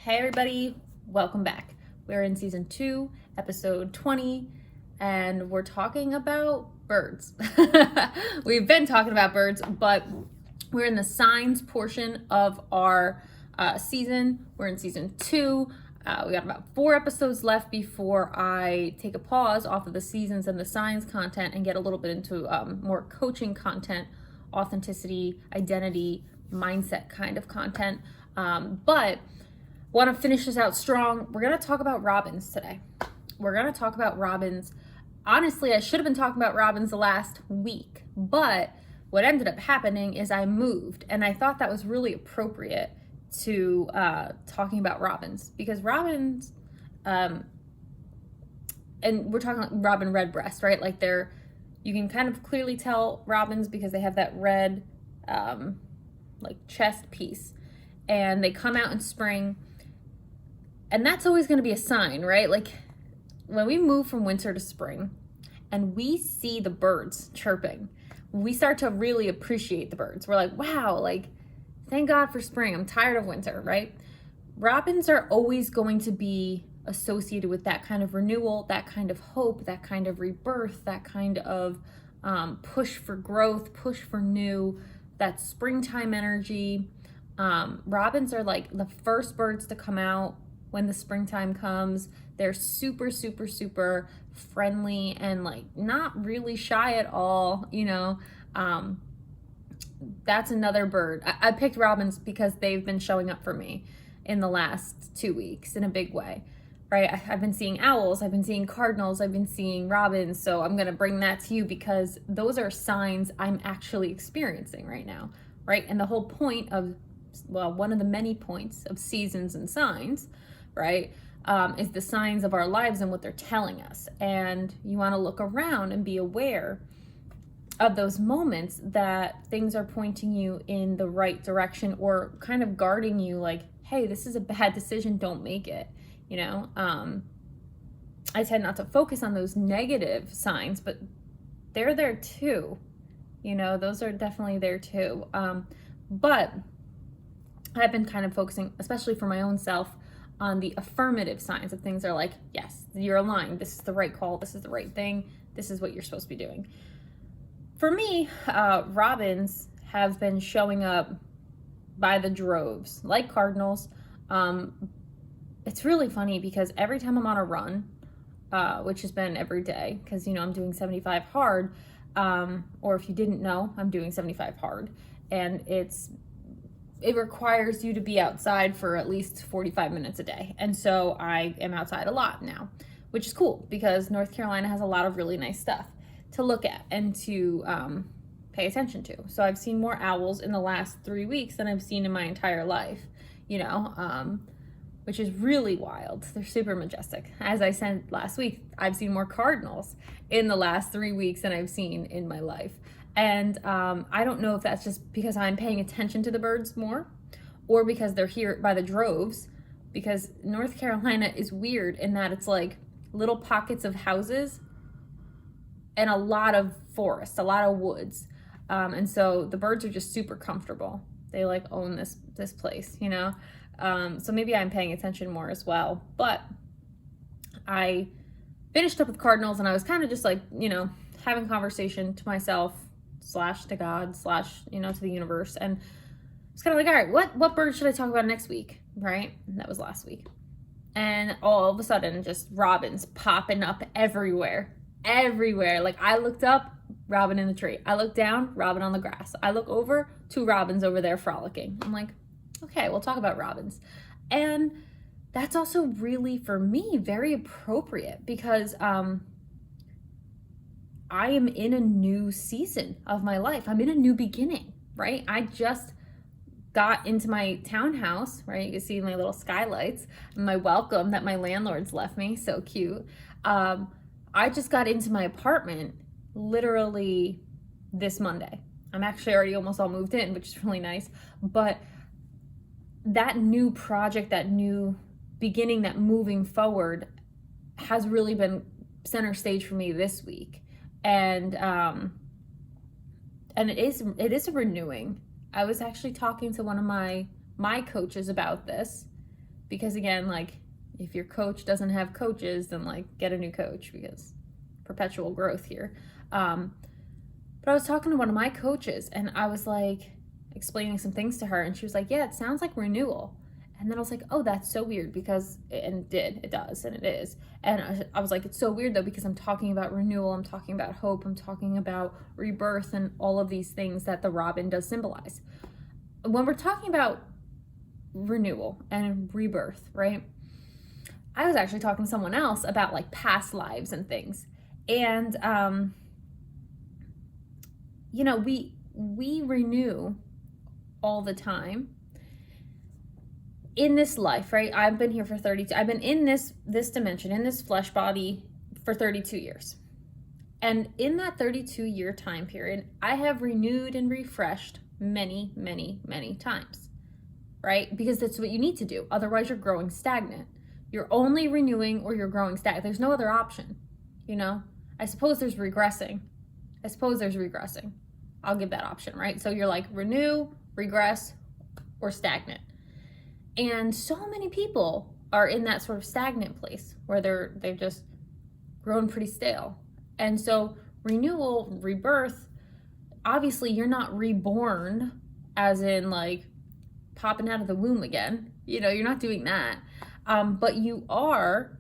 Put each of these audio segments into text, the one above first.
Hey everybody, welcome back. We're in season 2, episode 20, and we're talking about birds. We've been talking about birds, but we're in the signs portion of our season. We're in season 2. We got about 4 episodes left before I take a pause off of the seasons and the signs content and get a little bit into more coaching content, authenticity, identity, mindset kind of content. But want to finish this out strong. We're going to talk about robins today. We're going to talk about robins. Honestly, I should have been talking about robins the last week, but what ended up happening is I moved, and I thought that was really appropriate to talking about robins, because robins, and we're talking like robin redbreast, right? Like you can kind of clearly tell robins because they have that red like chest piece, and they come out in spring. And that's always going to be a sign, right? Like when we move from winter to spring and we see the birds chirping, we start to really appreciate the birds. We're like, wow, like thank God for spring. I'm tired of winter, right? Robins are always going to be associated with that kind of renewal, that kind of hope, that kind of rebirth, that kind of push for growth, push for new, that springtime energy. Robins are like the first birds to come out when the springtime comes. They're super, super, super friendly and like not really shy at all, you know. That's another bird. I picked robins because they've been showing up for me in the last 2 weeks in a big way, right? I've been seeing owls, I've been seeing cardinals, I've been seeing robins. So I'm going to bring that to you because those are signs I'm actually experiencing right now, right? And the whole point of, well, one of the many points of seasons and signs, right, is the signs of our lives and what they're telling us. And you want to look around and be aware of those moments that things are pointing you in the right direction or kind of guarding you, like, hey, this is a bad decision, don't make it, you know. I tend not to focus on those negative signs, but they're there too, you know. Those are definitely there too. But I've been kind of focusing, especially for my own self, on the affirmative signs of things. Are like, yes, you're aligned. This is the right call. This is the right thing. This is what you're supposed to be doing. For me, robins have been showing up by the droves, like cardinals. It's really funny because every time I'm on a run, which has been every day, because, you know, I'm doing 75 hard, or if you didn't know, I'm doing 75 hard, and it requires you to be outside for at least 45 minutes a day. And so I am outside a lot now, which is cool because North Carolina has a lot of really nice stuff to look at and to pay attention to. So I've seen more owls in the last 3 weeks than I've seen in my entire life, you know, which is really wild. They're super majestic. As I said last week, I've seen more cardinals in the last 3 weeks than I've seen in my life. And I don't know if that's just because I'm paying attention to the birds more or because they're here by the droves, because North Carolina is weird in that it's like little pockets of houses and a lot of forest, a lot of woods. And so the birds are just super comfortable. They like own this place, you know? So maybe I'm paying attention more as well. But I finished up with cardinals and I was kind of just like, you know, having conversation to myself / to God / you know, to the universe. And it's kind of like, all right, what bird should I talk about next week? Right? And that was last week. And all of a sudden, just robins popping up everywhere. Like I looked up, robin in the tree. I looked down, robin on the grass. I look over, 2 robins over there frolicking. I'm like, okay, we'll talk about robins. And that's also really, for me, very appropriate because I am in a new season of my life. I'm in a new beginning, right? I just got into my townhouse, right? You can see my little skylights, my welcome that my landlords left me. So cute. I just got into my apartment literally this Monday. I'm actually already almost all moved in, which is really nice. But that new project, that new beginning, that moving forward has really been center stage for me this week. And it is a renewing. I was actually talking to one of my coaches about this Because again, like, if your coach doesn't have coaches, then like get a new coach, because perpetual growth here. But I was talking to one of my coaches, and I was like explaining some things to her, and she was like, yeah, it sounds like renewal. And then I was like, oh, that's so weird, because, and it does, and it is. And I was like, it's so weird though, because I'm talking about renewal, I'm talking about hope, I'm talking about rebirth, and all of these things that the robin does symbolize. When we're talking about renewal and rebirth, right? I was actually talking to someone else about like past lives and things. And, you know, we renew all the time in this life, right? I've been here for 32. I've been in this dimension, in this flesh body for 32 years. And in that 32-year time period, I have renewed and refreshed many, many, many times, right? Because that's what you need to do. Otherwise, you're growing stagnant. You're only renewing or you're growing stagnant. There's no other option, you know? I suppose there's regressing. I'll give that option, right? So you're like renew, regress, or stagnant. And so many people are in that sort of stagnant place where they've just grown pretty stale. And so renewal, rebirth, obviously you're not reborn as in like popping out of the womb again. You know, you're not doing that. But you are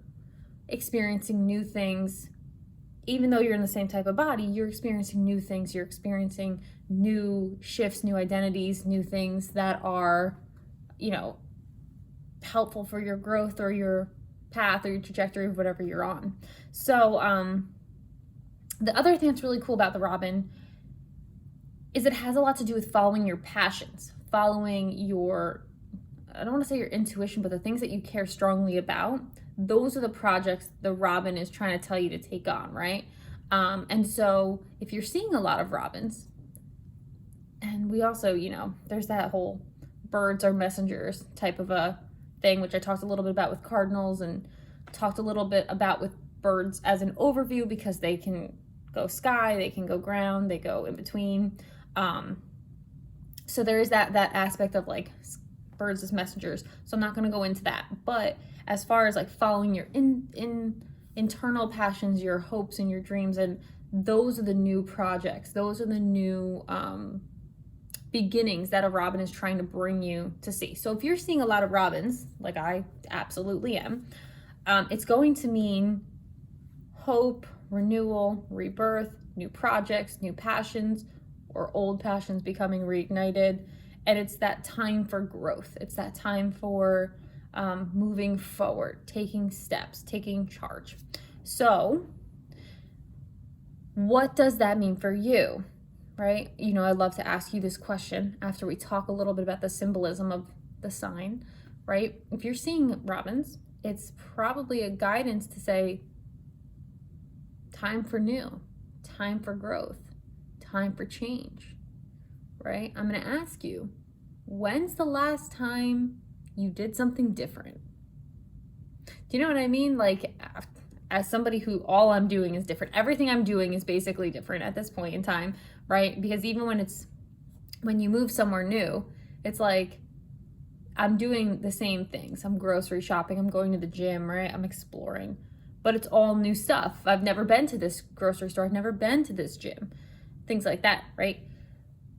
experiencing new things. Even though you're in the same type of body, you're experiencing new things. You're experiencing new shifts, new identities, new things that are, you know, helpful for your growth or your path or your trajectory of whatever you're on. So the other thing that's really cool about the robin is it has a lot to do with following your passions, following your, I don't want to say your intuition, but the things that you care strongly about. Those are the projects the robin is trying to tell you to take on, right? And so if you're seeing a lot of robins, and we also, you know, there's that whole birds are messengers type of a thing, which I talked a little bit about with cardinals and talked a little bit about with birds as an overview, because they can go sky, they can go ground, they go in between. So there is that aspect of like birds as messengers. So I'm not going to go into that. But as far as like following your internal passions, your hopes and your dreams, and those are the new projects. Those are the new beginnings that a robin is trying to bring you to see. So if you're seeing a lot of robins, like I absolutely am, it's going to mean hope, renewal, rebirth, new projects, new passions, or old passions becoming reignited. And it's that time for growth. It's that time for moving forward, taking steps, taking charge. So what does that mean for you, right? You know, I'd love to ask you this question after we talk a little bit about the symbolism of the sign, right? If you're seeing robins, it's probably a guidance to say, time for new, time for growth, time for change, right? I'm going to ask you, when's the last time you did something different? Do you know what I mean? Like, as somebody who all I'm doing is different, everything I'm doing is basically different at this point in time, right? Because even when you move somewhere new, it's like I'm doing the same things. I'm grocery shopping, I'm going to the gym, right? I'm exploring, but it's all new stuff. I've never been to this grocery store. I've never been to this gym, things like that, right?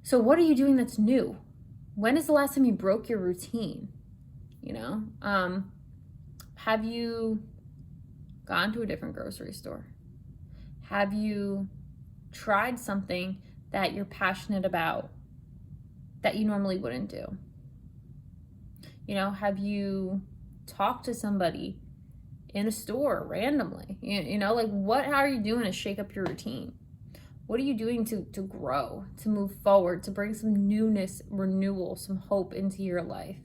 So what are you doing that's new? When is the last time you broke your routine? You know, have you gone to a different grocery store? Have you tried something that you're passionate about that you normally wouldn't do? You know, have you talked to somebody in a store randomly? You know, like how are you doing to shake up your routine? What are you doing to grow, to move forward, to bring some newness, renewal, some hope into your life?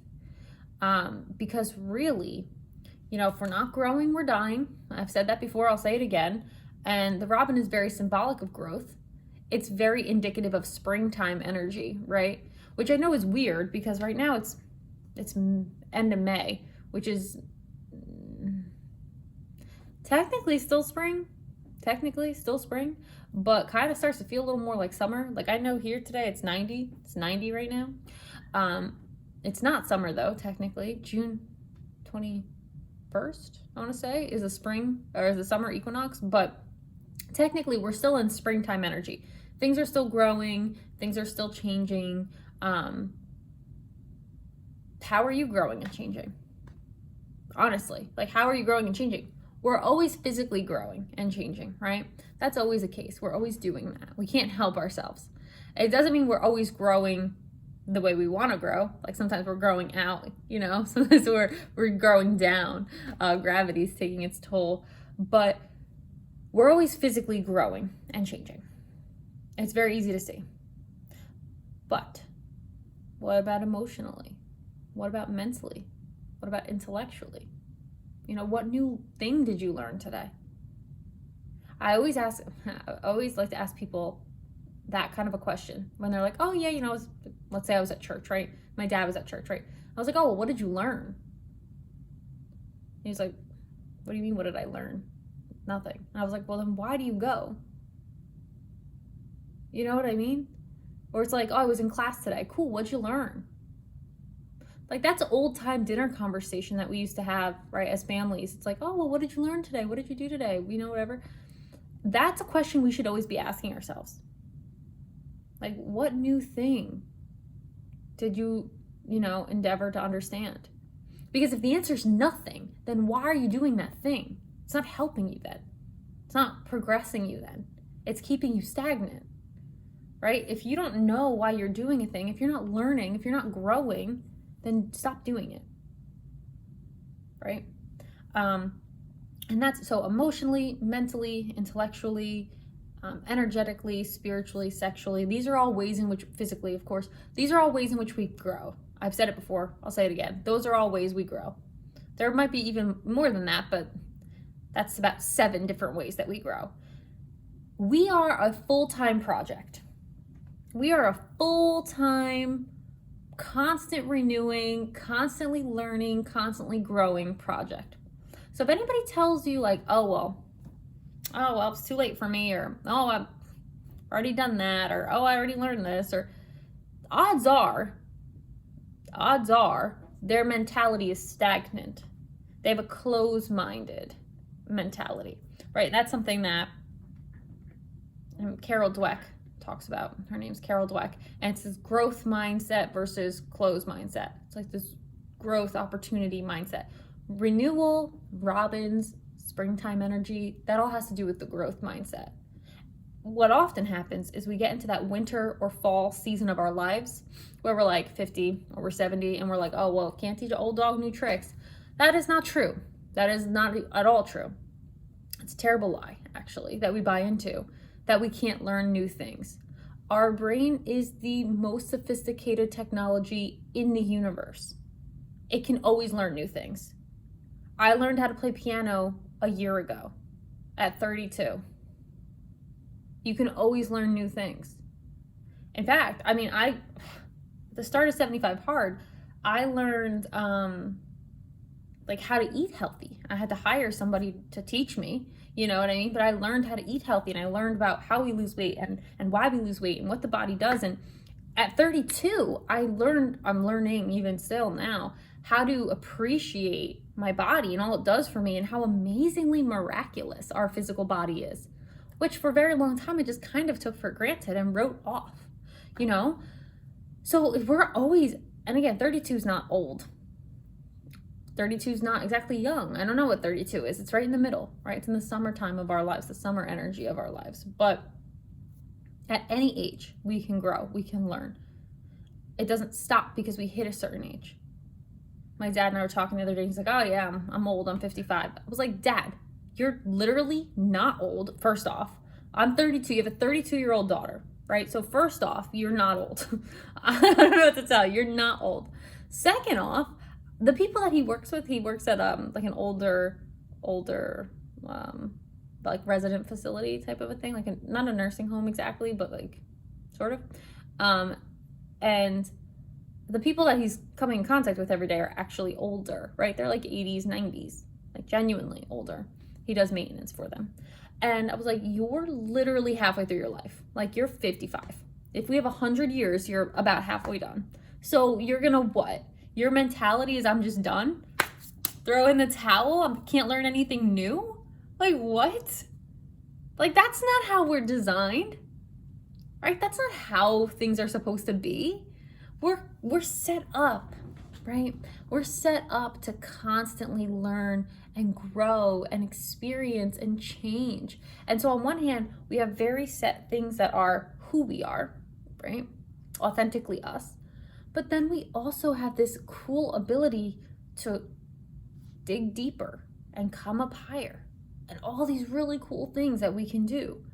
Because really, you know, if we're not growing, we're dying. I've said that before, I'll say it again. And the robin is very symbolic of growth. It's very indicative of springtime energy, right? Which I know is weird because right now it's end of May, which is technically still spring, but kind of starts to feel a little more like summer. Like I know here today it's 90 right now. It's not summer though, technically. June 21st, I want to say, is the spring or the summer equinox, but technically we're still in springtime energy. Things are still growing, things are still changing. How are you growing and changing? Honestly, like, how are you growing and changing? We're always physically growing and changing, right? That's always the case. We're always doing that. We can't help ourselves. It doesn't mean we're always growing the way we want to grow. Like, sometimes we're growing out, sometimes we're growing down. Gravity's taking its toll, but we're always physically growing and changing. It's very easy to see. But what about emotionally? What about mentally? What about intellectually? What new thing did you learn today? I always like to ask people that kind of a question when they're like, oh yeah, let's say I was at church, right? My dad was at church, right? I was like, oh, well, what did you learn? He's like, what do you mean, what did I learn? Nothing. And I was like, well, then why do you go? You know what I mean? Or it's like, oh, I was in class today. Cool, what'd you learn? Like, that's an old time dinner conversation that we used to have, right, as families. It's like, oh, well, what did you learn today? What did you do today? Whatever. That's a question we should always be asking ourselves. Like, what new thing did you, endeavor to understand? Because if the answer is nothing, then why are you doing that thing? It's not helping you then. It's not progressing you then. It's keeping you stagnant, right? If you don't know why you're doing a thing, if you're not learning, if you're not growing, then stop doing it, right? And that's so emotionally, mentally, intellectually, energetically, spiritually, sexually. These are all ways in which, physically, of course, these are all ways in which we grow. I've said it before, I'll say it again. Those are all ways we grow. There might be even more than that, but that's about 7 different ways that we grow. We are a full-time project. We are a full-time, constant renewing, constantly learning, constantly growing project. So if anybody tells you like, oh well, it's too late for me, or oh, I've already done that, or oh, I already learned this, or odds are their mentality is stagnant. They have a closed-minded mentality, right? That's something that Carol Dweck talks about. Her name's Carol Dweck, and it's this growth mindset versus closed mindset. It's like this growth opportunity mindset. Renewal, Robins, springtime energy, that all has to do with the growth mindset. What often happens is we get into that winter or fall season of our lives where we're like 50 or we're 70 and we're like, oh, well, can't teach an old dog new tricks. That is not true. That is not at all true. It's a terrible lie, actually, that we buy into, that we can't learn new things. Our brain is the most sophisticated technology in the universe. It can always learn new things. I learned how to play piano a year ago at 32. You can always learn new things. In fact, at the start of 75 Hard, I learned how to eat healthy. I had to hire somebody to teach me, you know what I mean? But I learned how to eat healthy, and I learned about how we lose weight and why we lose weight and what the body does. And at 32, I'm learning even still now, how to appreciate my body and all it does for me, and how amazingly miraculous our physical body is, which for a very long time I just kind of took for granted and wrote off, So if we're always, and again, 32 is not old. 32 is not exactly young. I don't know what 32 is. It's right in the middle, right? It's in the summertime of our lives, the summer energy of our lives. But at any age, we can grow, we can learn. It doesn't stop because we hit a certain age. My dad and I were talking the other day. He's like, oh yeah, I'm old, I'm 55. I was like, Dad, you're literally not old. First off, I'm 32. You have a 32-year-old daughter, right? So first off, you're not old. I don't know what to tell you. You're not old. Second off, the people that he works with, he works at like an older like resident facility type of a thing, like not a nursing home exactly, but like sort of. And the people that he's coming in contact with every day are actually older, right? They're like 80s, 90s, like genuinely older. He does maintenance for them. And I was like, you're literally halfway through your life. Like, you're 55. If we have 100 years, you're about halfway done. So you're gonna what? Your mentality is, I'm just done? throw in the towel, I can't learn anything new? Like, what? Like, that's not how we're designed, right? That's not how things are supposed to be. We're set up, right? We're set up to constantly learn and grow and experience and change. And so on one hand, we have very set things that are who we are, right? Authentically us. But then we also have this cool ability to dig deeper and come up higher, and all these really cool things that we can do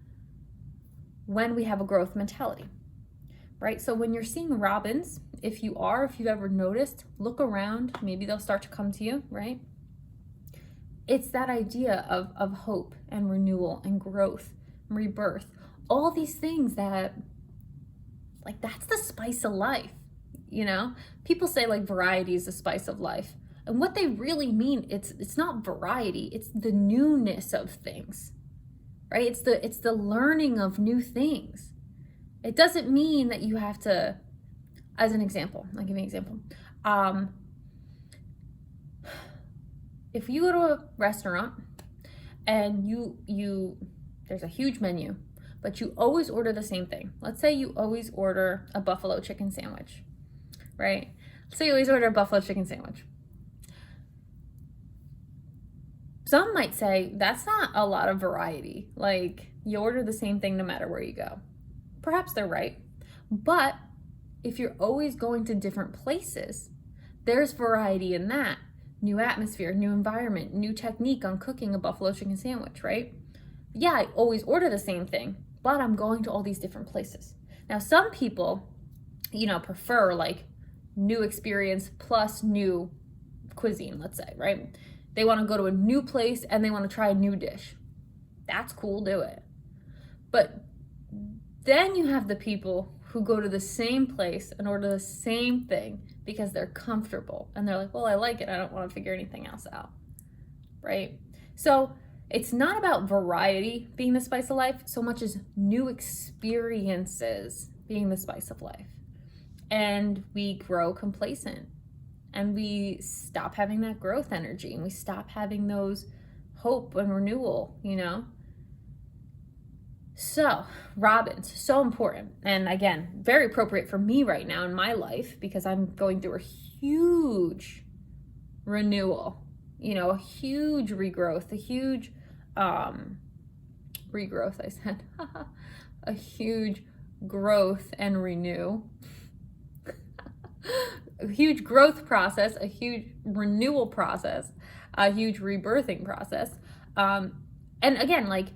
when we have a growth mentality, right? So when you're seeing robins, if you've ever noticed, look around, maybe they'll start to come to you, right? It's that idea of hope and renewal and growth and rebirth, all these things that, like, that's the spice of life, you know? People say like variety is the spice of life. And what they really mean, it's not variety, it's the newness of things, right? It's the learning of new things. It doesn't mean that you have to, as an example, I'll give you an example. If you go to a restaurant and you there's a huge menu, but you always order the same thing. Let's say you always order a buffalo chicken sandwich, right? Let's say you always order a buffalo chicken sandwich. Some might say that's not a lot of variety. Like, you order the same thing no matter where you go. Perhaps they're right. But if you're always going to different places, there's variety in that. New atmosphere, new environment, new technique on cooking a buffalo chicken sandwich, right? Yeah, I always order the same thing, but I'm going to all these different places. Now, some people, prefer like new experience plus new cuisine, let's say, right? They want to go to a new place and they want to try a new dish. That's cool, do it. But then you have the people who go to the same place and order the same thing because they're comfortable. And they're like, well, I like it. I don't want to figure anything else out, right? So it's not about variety being the spice of life so much as new experiences being the spice of life. And we grow complacent. And we stop having that growth energy, and we stop having those hope and renewal, So, robins, so important. And again, very appropriate for me right now in my life because I'm going through a huge renewal, a huge regrowth, a huge regrowth, I said, a huge growth and renew. A huge growth process, a huge renewal process, a huge rebirthing process. And again, like,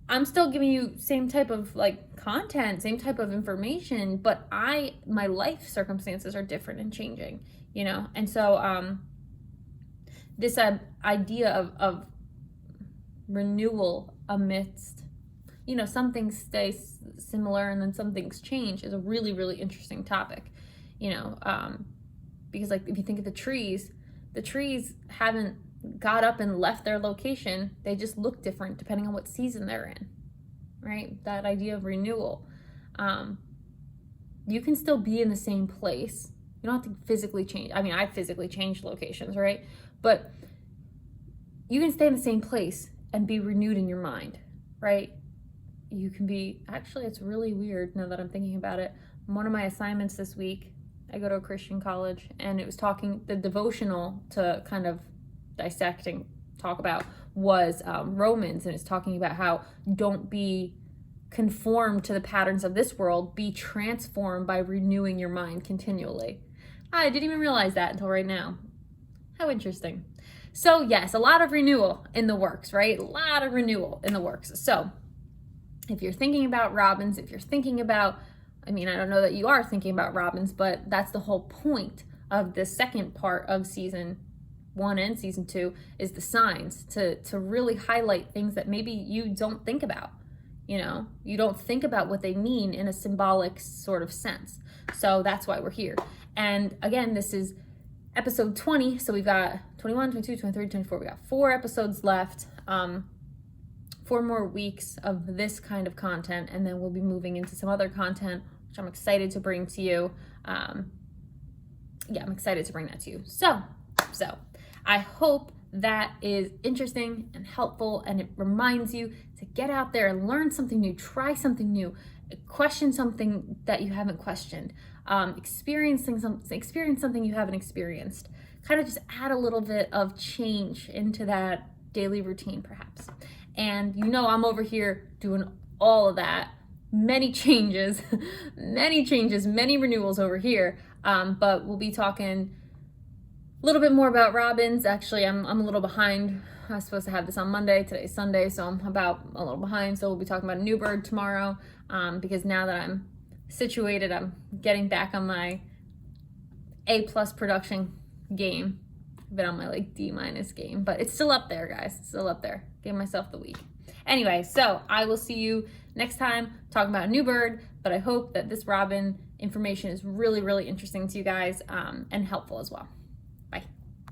I'm still giving you same type of like content, same type of information, but my life circumstances are different and changing, And so this idea of renewal amidst, some things stay similar and then some things change is a really, really interesting topic. Because like if you think of the trees haven't got up and left their location. They just look different depending on what season they're in, right? That idea of renewal. You can still be in the same place. You don't have to physically change. I mean, I physically changed locations, right? But you can stay in the same place and be renewed in your mind, right? You can be, actually, it's really weird now that I'm thinking about it. One of my assignments this week, I go to a Christian college, and it was the devotional to kind of dissect and talk about was Romans, and it's talking about how don't be conformed to the patterns of this world, be transformed by renewing your mind continually. I didn't even realize that until right now. How interesting. So yes, a lot of renewal in the works, right? A lot of renewal in the works. So if you're thinking about robins, if you're thinking about, I don't know that you are thinking about robins, but that's the whole point of the second part of season 1 and season 2 is the signs to really highlight things that maybe you don't think about. You don't think about what they mean in a symbolic sort of sense. So that's why we're here. And again, this is episode 20. So we've got 21, 22, 23, 24. We got 4 episodes left. 4 more weeks of this kind of content, and then we'll be moving into some other content, which I'm excited to bring to you. I'm excited to bring that to you. So I hope that is interesting and helpful, and it reminds you to get out there and learn something new, try something new, question something that you haven't questioned, experience something you haven't experienced. Kind of just add a little bit of change into that daily routine, perhaps. And I'm over here doing all of that. Many changes, many renewals over here. But we'll be talking a little bit more about robins. Actually, I'm a little behind. I was supposed to have this on Monday. Today's Sunday, so I'm about a little behind. So we'll be talking about a new bird tomorrow, because now that I'm situated, I'm getting back on my A+ production game. I've been on my D- game, but it's still up there, guys. It's still up there. Give myself the week. Anyway, so I will see you next time talking about a new bird, but I hope that this robin information is really, really interesting to you guys, and helpful as well.